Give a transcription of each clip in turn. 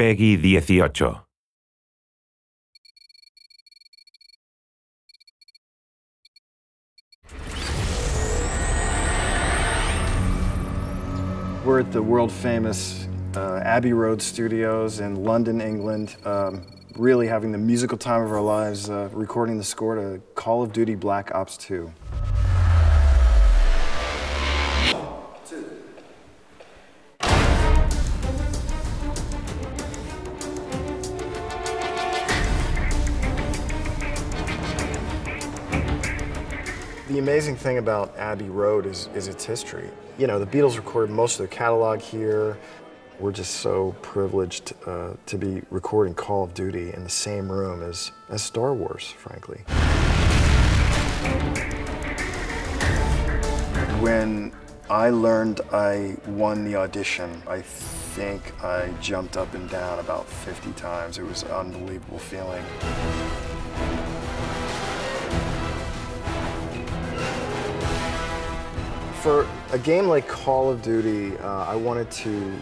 Peggy 18. We're at the world-famous Abbey Road studios in London, England, really having the musical time of our lives, recording the score to Call of Duty Black Ops 2. The amazing thing about Abbey Road is its history. You know, the Beatles recorded most of their catalog here. We're just so privileged to be recording Call of Duty in the same room as Star Wars, frankly. When I learned I won the audition, I think I jumped up and down about 50 times. It was an unbelievable feeling. For a game like Call of Duty, I wanted to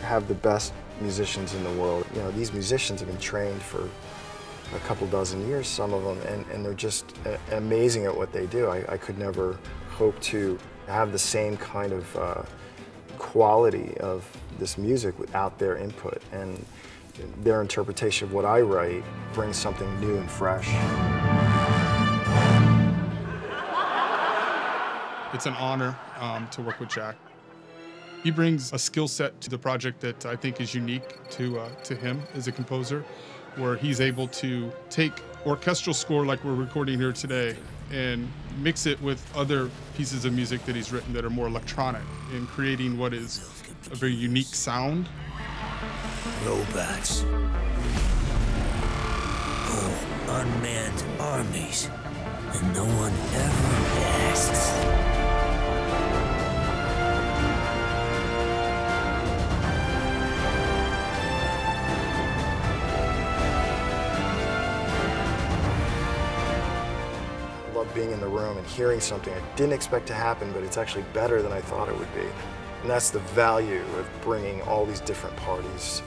have the best musicians in the world. You know, these musicians have been trained for a couple dozen years, some of them, and they're just amazing at what they do. I could never hope to have the same kind of quality of this music without their input, and their interpretation of what I write brings something new and fresh. It's an honor to work with Jack. He brings a skill set to the project that I think is unique to him as a composer, where he's able to take orchestral score like we're recording here today and mix it with other pieces of music that he's written that are more electronic, and creating what is a very unique sound. Robots. Whole unmanned armies. And no one ever asks. I love being in the room and hearing something I didn't expect to happen, but it's actually better than I thought it would be. And that's the value of bringing all these different parties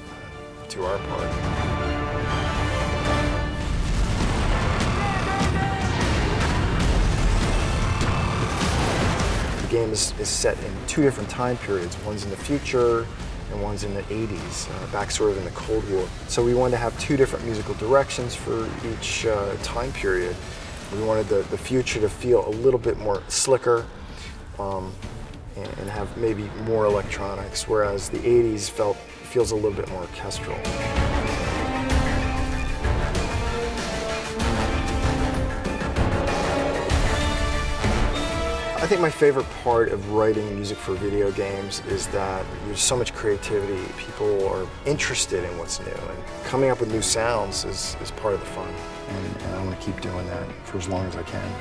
to our party. The game is set in two different time periods. One's in the future and one's in the 80s, back sort of in the Cold War. So we wanted to have two different musical directions for each time period. We wanted the future to feel a little bit more slicker and have maybe more electronics, whereas the 80s feels a little bit more orchestral. I think my favorite part of writing music for video games is that there's so much creativity. People are interested in what's new, and coming up with new sounds is part of the fun. And I want to keep doing that for as long as I can.